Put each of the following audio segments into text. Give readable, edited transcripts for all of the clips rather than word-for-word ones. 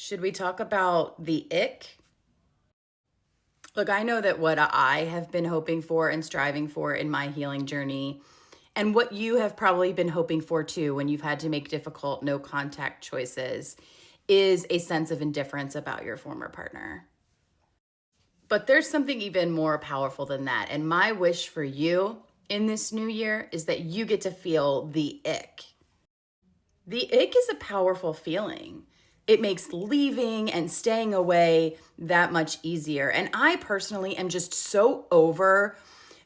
Should we talk about the ick? Look, I know that what I have been hoping for and striving for in my healing journey, and what you have probably been hoping for too when you've had to make difficult no contact choices, is a sense of indifference about your former partner. But there's something even more powerful than that. And my wish for you in this new year is that you get to feel the ick. The ick is a powerful feeling. It makes leaving and staying away that much easier. And I personally am just so over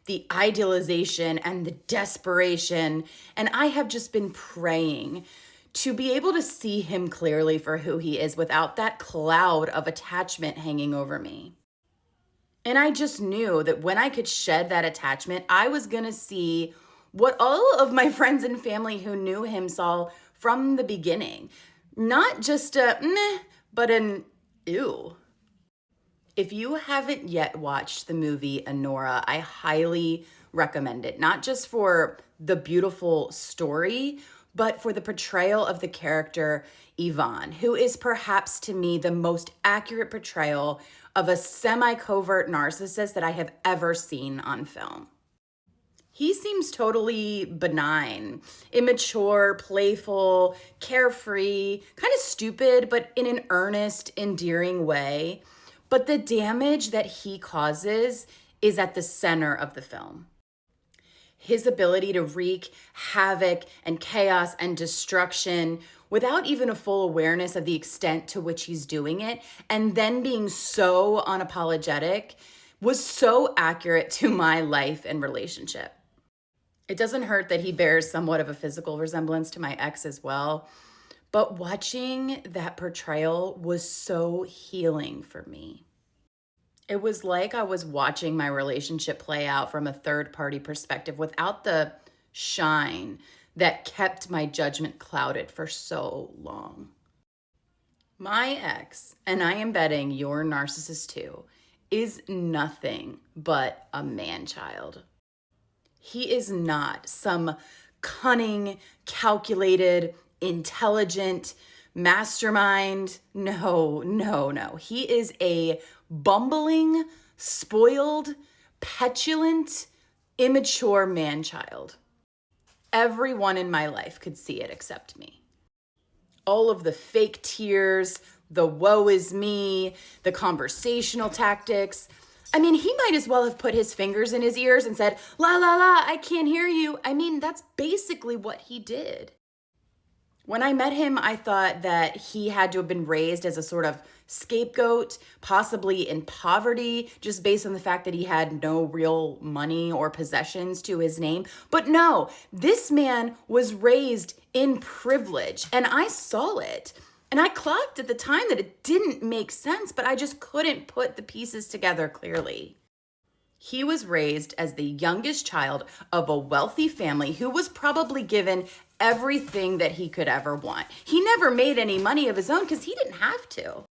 the idealization and the desperation. And I have just been praying to be able to see him clearly for who he is without that cloud of attachment hanging over me. And I just knew that when I could shed that attachment, I was going to see what all of my friends and family who knew him saw from the beginning. Not just a meh, but an ew. If you haven't yet watched the movie Anora, I highly recommend it. Not just for the beautiful story, but for the portrayal of the character Yvonne, who is perhaps to me the most accurate portrayal of a semi-covert narcissist that I have ever seen on film. He seems totally benign, immature, playful, carefree, kind of stupid, but in an earnest, endearing way. But the damage that he causes is at the center of the film. His ability to wreak havoc and chaos and destruction without even a full awareness of the extent to which he's doing it, and then being so unapologetic, was so accurate to my life and relationship. It doesn't hurt that he bears somewhat of a physical resemblance to my ex as well, but watching that portrayal was so healing for me. It was like I was watching my relationship play out from a third-party perspective without the shine that kept my judgment clouded for so long. My ex, and I am betting your narcissist too, is nothing but a man-child. He is not some cunning, calculated, intelligent mastermind. No. He is a bumbling, spoiled, petulant, immature man-child. Everyone in my life could see it except me. All of the fake tears, the woe is me, the conversational tactics. I mean, he might as well have put his fingers in his ears and said, la, la, la, I can't hear you. I mean, that's basically what he did. When I met him, I thought that he had to have been raised as a sort of scapegoat, possibly in poverty, just based on the fact that he had no real money or possessions to his name. But no, this man was raised in privilege, and I saw it. And I clocked at the time that it didn't make sense, but I just couldn't put the pieces together clearly. He was raised as the youngest child of a wealthy family who was probably given everything that he could ever want. He never made any money of his own because he didn't have to.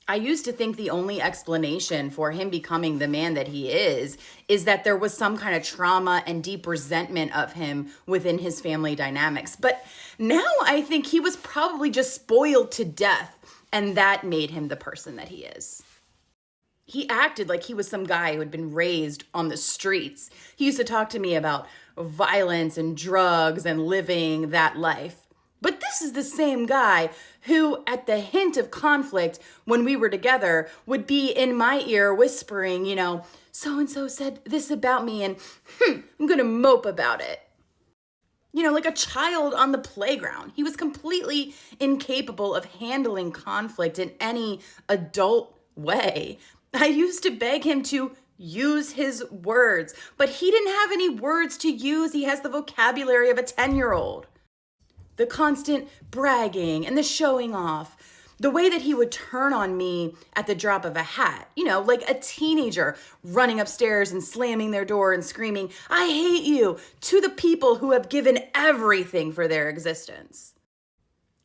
I used to think the only explanation for him becoming the man that he is that there was some kind of trauma and deep resentment of him within his family dynamics. But now I think he was probably just spoiled to death, and that made him the person that he is. He acted like he was some guy who had been raised on the streets. He used to talk to me about violence and drugs and living that life. But this is the same guy who, at the hint of conflict when we were together, would be in my ear whispering, so-and-so said this about me and I'm going to mope about it. Like a child on the playground. He was completely incapable of handling conflict in any adult way. I used to beg him to use his words, but he didn't have any words to use. He has the vocabulary of a 10-year-old. The constant bragging and the showing off, the way that he would turn on me at the drop of a hat, like a teenager running upstairs and slamming their door and screaming, I hate you, to the people who have given everything for their existence.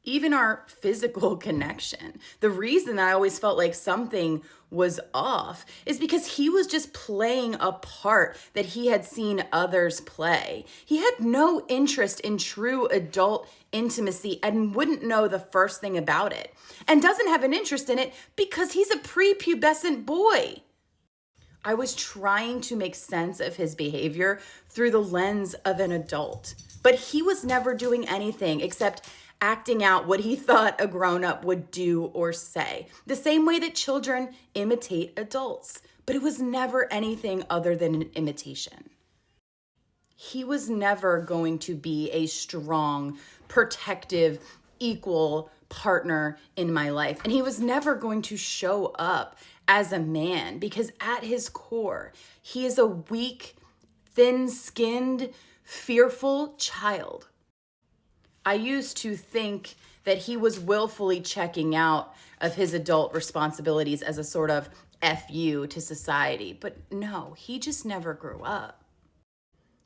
even our physical connection. The reason that I always felt like something was off is because he was just playing a part that he had seen others play. He had no interest in true adult intimacy and wouldn't know the first thing about it, and doesn't have an interest in it because he's a prepubescent boy. I was trying to make sense of his behavior through the lens of an adult, but he was never doing anything except acting out what he thought a grown-up would do or say, the same way that children imitate adults. But it was never anything other than an imitation. He was never going to be a strong, protective, equal partner in my life. And he was never going to show up as a man because at his core, he is a weak, thin-skinned, fearful child. I used to think that he was willfully checking out of his adult responsibilities as a sort of FU to society, but no, he just never grew up.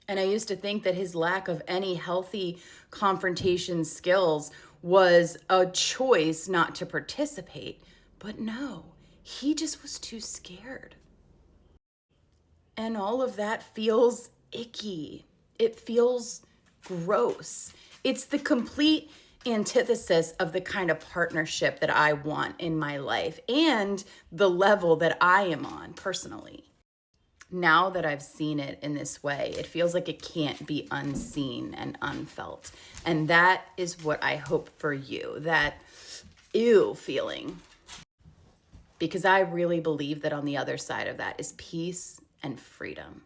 And I used to think that his lack of any healthy confrontation skills was a choice not to participate, but no, he just was too scared. And all of that feels icky. It feels gross. It's the complete antithesis of the kind of partnership that I want in my life and the level that I am on personally. Now that I've seen it in this way, it feels like it can't be unseen and unfelt. And that is what I hope for you, that ew feeling. Because I really believe that on the other side of that is peace and freedom.